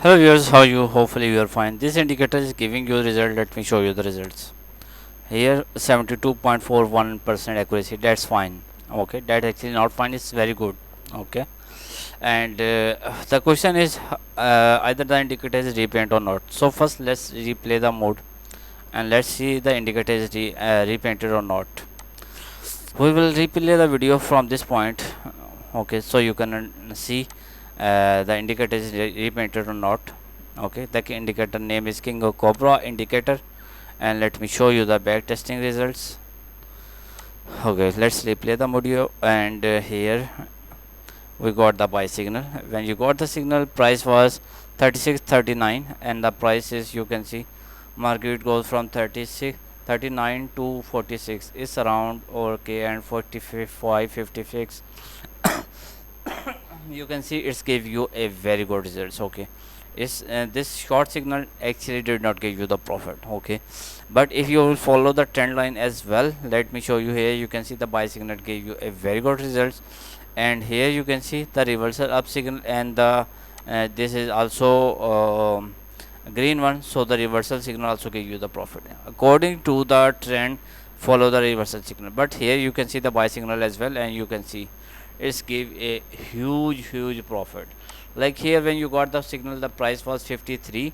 Hello viewers, how are you? Hopefully you are fine. This indicator is giving you result. Let me show you the results. Here 72.41% accuracy. That's fine. Okay, that actually not fine. It's very good. Okay, and the question is either the indicator is repaint or not. So first let's replay the mode and let's see the indicator is repainted or not. We will replay the video from this point. Okay, so you can see the indicator is repainted or not. Okay, the indicator name is King of Cobra indicator, and let me show you the back testing results. Okay, let's replay the video, and here we got the buy signal. When you got the signal, price was 36.39, and the price is, you can see, market goes from 39 to 46. It's around okay, and 45 56. You can see it's give you a very good results. Okay, is this short signal actually did not give you the profit. Okay, but if you will follow the trend line as well, let me show you. Here you can see the buy signal gave you a very good results, and here you can see the reversal up signal, and the this is also green one, so the reversal signal also give you the profit according to the trend. Follow the reversal signal, but here you can see the buy signal as well, and you can see it's give a huge profit. Like here, when you got the signal, the price was 53.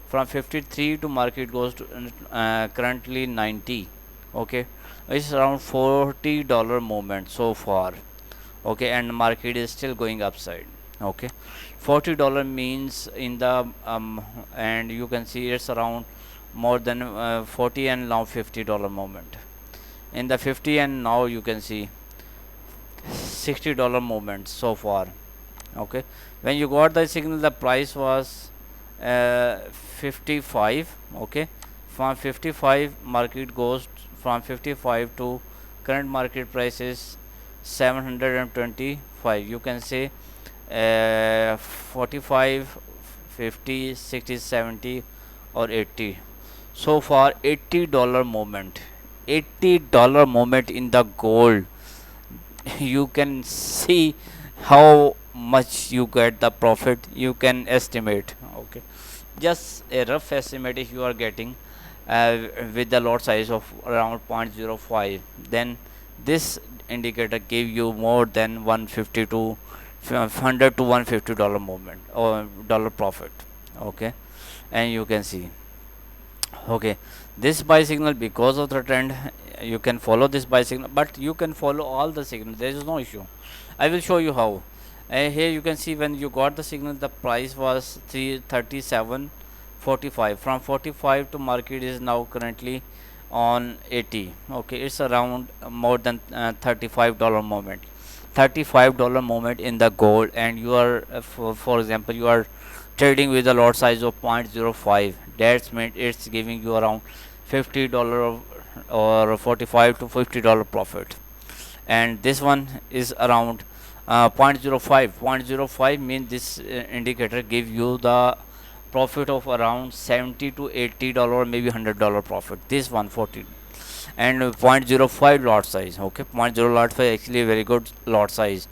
From 53 to market goes to currently 90. Okay, it's around $40 movement so far. Okay, and market is still going upside. Okay, $40 means in the and you can see it's around more than 40 and now $50 movement in the 50, and now you can see $60 movement so far. Okay, when you got the signal, the price was 55. Okay, from 55 market goes from 55 to current market price is 725. You can say 45, 50, 60, 70 or 80. So far $80 movement, $80 movement in the gold. You can see how much you get the profit. You can estimate. Okay, just a rough estimate. If you are getting with the lot size of around 0.05, then this indicator give you more than 150 to 100 to $150 movement or dollar profit. Okay, and you can see. Okay, this buy signal, because of the trend, you can follow this buy signal, but you can follow all the signals. There is no issue. I will show you how. Here you can see when you got the signal, the price was 337.45. From 45 to market is now currently on 80. Okay, it's around more than $35 moment. $35 moment in the gold, and you are for example, you are trading with a lot size of 0.05. That's meant it's giving you around $50 or 45 to $50 profit. And this one is around 0.05. 0.05 means this indicator give you the profit of around 70 to $80, maybe $100 profit. This 140, and zero point zero 0.05 lot size. Okay, zero point 0.0 lot size actually a very good lot size.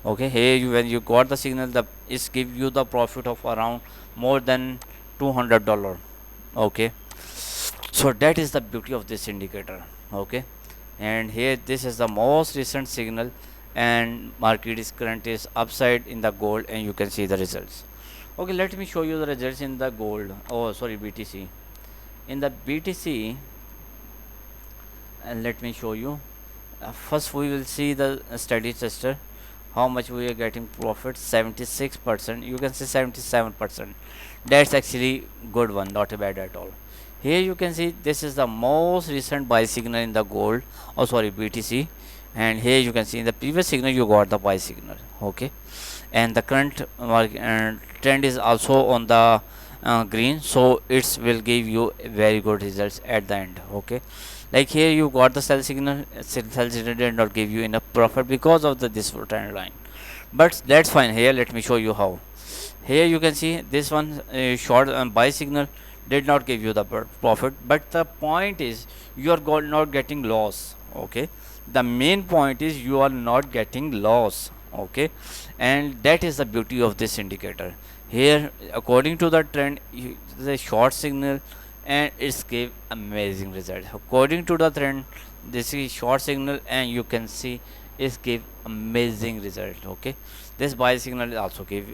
Okay, here you, when you got the signal, the is give you the profit of around more than $200. Okay, so that is the beauty of this indicator. Okay, and here this is the most recent signal, and market is current is upside in the gold, and you can see the results. Okay, let me show you the results in the gold. Oh, sorry, BTC. In the BTC, and let me show you. First we will see the steady tester, how much we are getting profit. 76%, you can say 77%. That's actually good one, not bad at all. Here you can see this is the most recent buy signal in the gold, oh sorry, BTC. And here you can see in the previous signal you got the buy signal. Okay, and the current trend is also on the green, so it will give you very good results at the end. Okay, like here you got the sell signal. Sell signal did not give you enough profit because of the this trend line, but that's fine. Here let me show you how. Here you can see this one short buy signal did not give you the profit, but the point is you are not getting loss. Okay, the main point is you are not getting loss. Okay, and that is the beauty of this indicator. Here, according to the trend, the short signal, and it's give amazing result. According to the trend, this is short signal, and you can see it's give amazing result. Okay, this buy signal also give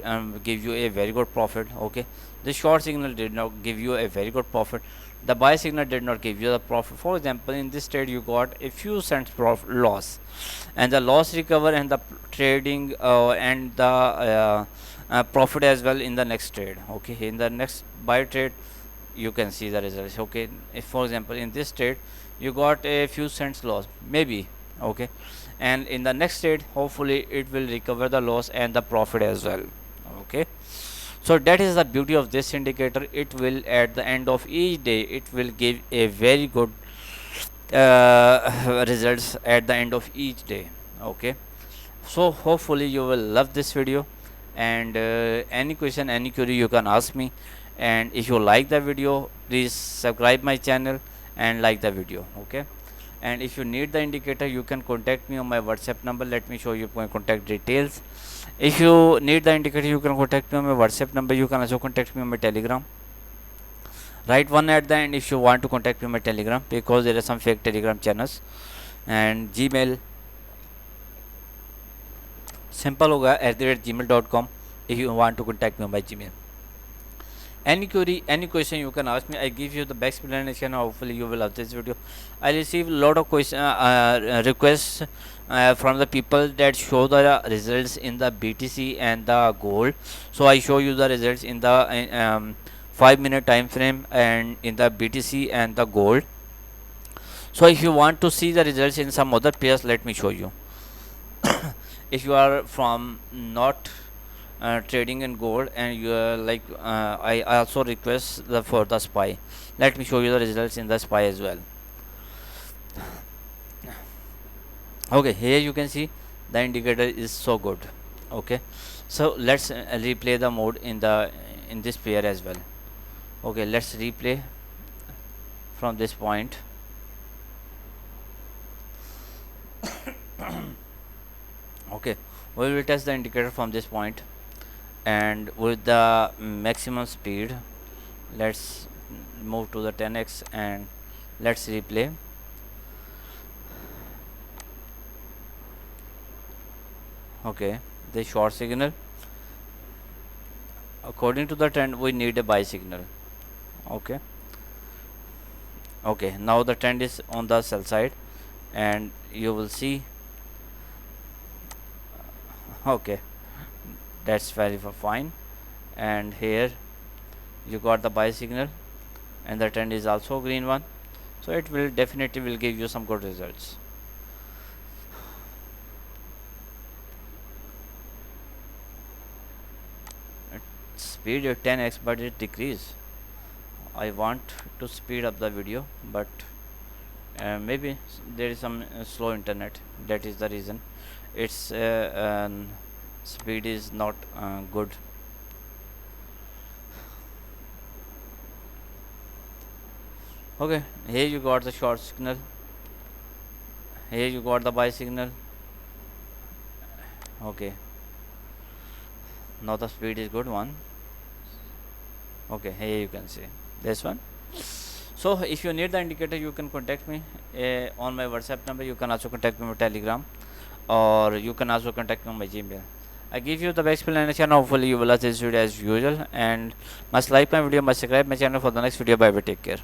you a very good profit. Okay, the short signal did not give you a very good profit. The buy signal did not give you the profit. For example, in this trade you got a few cents loss, and the loss recover, and the trading and the profit as well in the next trade. Okay, in the next buy trade you can see the results. Okay, if for example in this trade you got a few cents loss maybe. Okay, and in the next trade hopefully it will recover the loss and the profit as well. Okay, so that is the beauty of this indicator. It will at the end of each day it will give a very good results at the end of each day. Okay, so hopefully you will love this video, and any question, any query you can ask me. And if you like the video, please subscribe my channel and like the video. Okay, and if you need the indicator you can contact me on my WhatsApp number. Let me show you my contact details. If you need the indicator you can contact me on my WhatsApp number. You can also contact me on my Telegram. Write one at the end if you want to contact me on my Telegram, because there are some fake Telegram channels. And Gmail simple होगा @gmail.com if you want to contact me on my Gmail. Any query, any question you can ask me. I give you the best explanation. Hopefully you will love this video. I receive a lot of requests from the people that show the results in the BTC and the gold. So I show you the results in the 5-minute time frame and in the BTC and the gold. So if you want to see the results in some other pairs, let me show you. If you are from not trading in gold, and you are like I also request for the SPY. Let me show you the results in the SPY as well. Okay, here you can see the indicator is so good. Okay, so let's replay the mode in this pair as well. Okay, let's replay from this point. Okay, we will test the indicator from this point, and with the maximum speed let's move to the 10x and let's replay. Okay, the short signal. According to the trend we need a buy signal. Okay, okay, now the trend is on the sell side, and you will see. Okay, that's very fine. And here you got the buy signal, and the trend is also green one, so it will definitely will give you some good results. Speed is 10x but it decrease. I want to speed up the video, but maybe there is some slow internet, that is the reason its speed is not good. Okay, here you got the short signal, here you got the buy signal. Okay, now the speed is good one. Okay, here you can see this one. So if you need the indicator you can contact me on my WhatsApp number. You can also contact me on Telegram, or you can also contact me on my Gmail. I give you the best explanation. Hopefully you will like this video as usual, and must like my video, must subscribe my channel for the next video. Bye bye, take care.